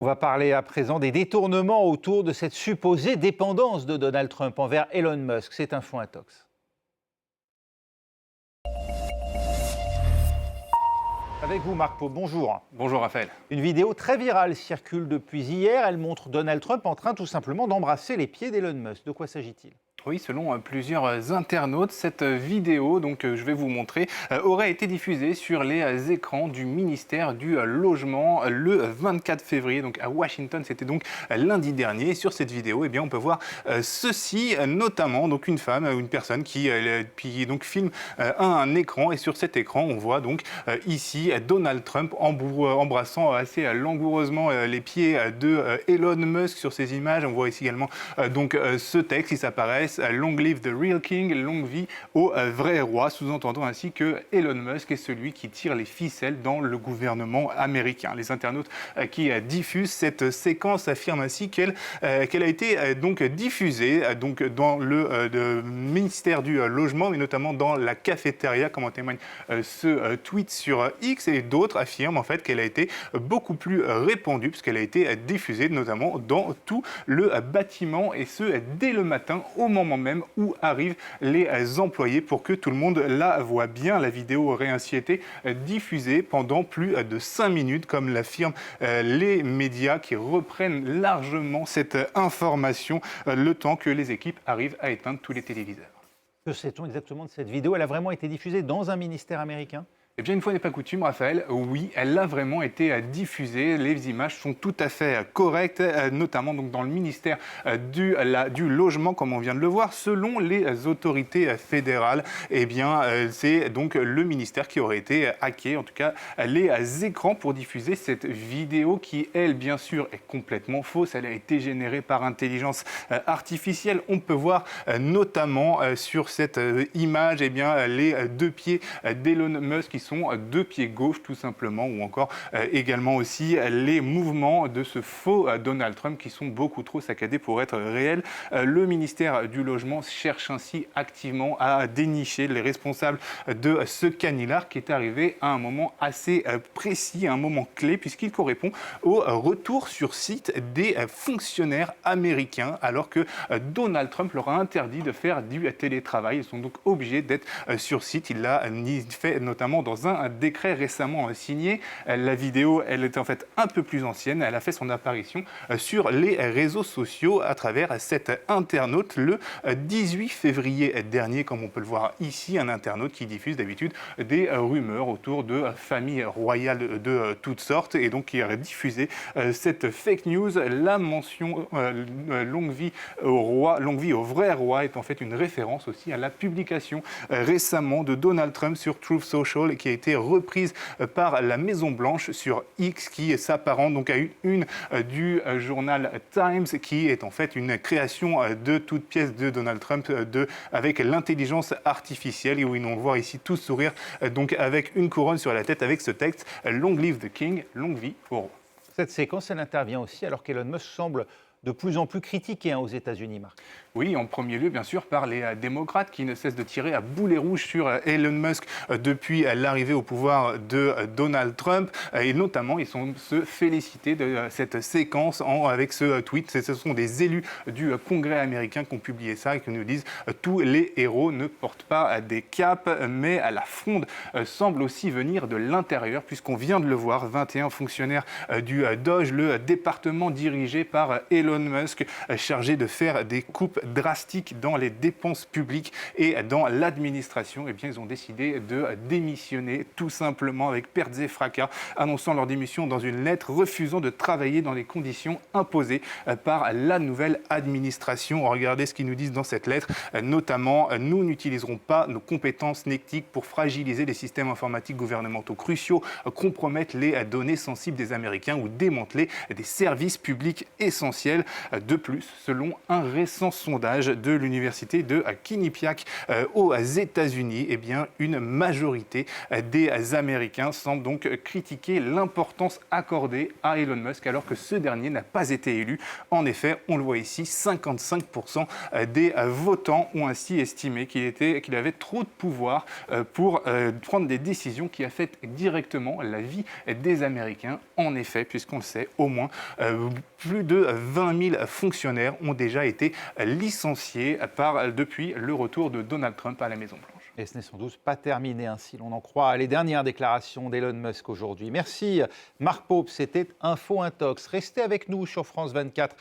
On va parler à présent des détournements autour de cette supposée dépendance de Donald Trump envers Elon Musk. C'est un fond intox. Avec vous, Marc Pau, bonjour. Bonjour Raphaël. Une vidéo très virale circule depuis hier. Elle montre Donald Trump en train tout simplement d'embrasser les pieds d'Elon Musk. De quoi s'agit-il ? Oui, selon plusieurs internautes, cette vidéo, je vais vous montrer, aurait été diffusée sur les écrans du ministère du Logement le 24 février, donc à Washington. C'était donc lundi dernier. Et sur cette vidéo, on peut voir ceci, notamment donc une femme, une personne qui donc filme un écran. Et sur cet écran, on voit donc ici Donald Trump embrassant assez langoureusement les pieds de Elon Musk sur ces images. On voit ici également ce texte qui s'apparaît. Long live the real king, longue vie au vrai roi, sous-entendant ainsi que Elon Musk est celui qui tire les ficelles dans le gouvernement américain. Les internautes qui diffusent cette séquence affirment ainsi qu'elle a été donc diffusée dans le ministère du Logement, mais notamment dans la cafétéria, comme en témoigne ce tweet sur X, et d'autres affirment en fait qu'elle a été beaucoup plus répandue puisqu'elle a été diffusée notamment dans tout le bâtiment, et ce dès le matin, au moment même où arrivent les employés pour que tout le monde la voit bien. La vidéo aurait ainsi été diffusée pendant plus de 5 minutes, comme l'affirment les médias qui reprennent largement cette information, le temps que les équipes arrivent à éteindre tous les téléviseurs. Que sait-on exactement de cette vidéo ? Elle a vraiment été diffusée dans un ministère américain ? Eh bien, une fois n'est pas coutume, Raphaël, oui, elle a vraiment été diffusée. Les images sont tout à fait correctes, notamment donc dans le ministère du Logement, comme on vient de le voir. Selon les autorités fédérales, c'est donc le ministère qui aurait été hacké, en tout cas les écrans, pour diffuser cette vidéo qui, elle, bien sûr, est complètement fausse. Elle a été générée par intelligence artificielle. On peut voir notamment sur cette image les deux pieds d'Elon Musk qui sont deux pieds gauche tout simplement, ou encore également aussi les mouvements de ce faux Donald Trump qui sont beaucoup trop saccadés pour être réels. Le ministère du Logement cherche ainsi activement à dénicher les responsables de ce canular qui est arrivé à un moment assez précis, à un moment clé, puisqu'il correspond au retour sur site des fonctionnaires américains, alors que Donald Trump leur a interdit de faire du télétravail. Ils sont donc obligés d'être sur site. Il l'a fait notamment dans un décret récemment signé. La vidéo, elle était en fait un peu plus ancienne. Elle a fait son apparition sur les réseaux sociaux à travers cet internaute le 18 février dernier, comme on peut le voir ici, un internaute qui diffuse d'habitude des rumeurs autour de familles royales de toutes sortes, et donc qui a diffusé cette fake news. La mention longue vie au roi, longue vie au vrai roi est en fait une référence aussi à la publication récemment de Donald Trump sur Truth Social, qui a été reprise par la Maison Blanche sur X, qui s'apparente donc à une du journal Times, qui est en fait une création de toute pièce de Donald Trump avec l'intelligence artificielle, et où on le voit ici tous sourire donc avec une couronne sur la tête avec ce texte Long live the king, longue vie au roi. Cette séquence, elle intervient aussi alors qu'Elon Musk semble de plus en plus critiqué aux États-Unis, Marc. Oui, en premier lieu, bien sûr, par les démocrates qui ne cessent de tirer à boulet rouge sur Elon Musk depuis l'arrivée au pouvoir de Donald Trump. Et notamment, ils sont se féliciter de cette séquence avec ce tweet. Ce sont des élus du Congrès américain qui ont publié ça et qui nous disent « Tous les héros ne portent pas des capes, mais la fronde semble aussi venir de l'intérieur », puisqu'on vient de le voir, 21 fonctionnaires du DOGE, le département dirigé par Elon Musk, chargé de faire des coupes drastiques dans les dépenses publiques et dans l'administration. Ils ont décidé de démissionner tout simplement avec pertes et fracas, annonçant leur démission dans une lettre, refusant de travailler dans les conditions imposées par la nouvelle administration. Regardez ce qu'ils nous disent dans cette lettre, notamment « Nous n'utiliserons pas nos compétences techniques pour fragiliser les systèmes informatiques gouvernementaux cruciaux, compromettre les données sensibles des Américains ou démanteler des services publics essentiels. potentiel. De plus, selon un récent sondage de l'université de Quinnipiac aux États-Unis, eh bien, une majorité des Américains semblent donc critiquer l'importance accordée à Elon Musk alors que ce dernier n'a pas été élu. En effet, on le voit ici, 55% des votants ont ainsi estimé qu'il avait trop de pouvoir pour prendre des décisions qui affectent directement la vie des Américains. En effet, puisqu'on le sait, au moins plus de 20 000 fonctionnaires ont déjà été licenciés depuis le retour de Donald Trump à la Maison-Blanche. Et ce n'est sans doute pas terminé, ainsi l'on en croit les dernières déclarations d'Elon Musk aujourd'hui. Merci Marc Paupe, c'était Info Intox. Restez avec nous sur France 24.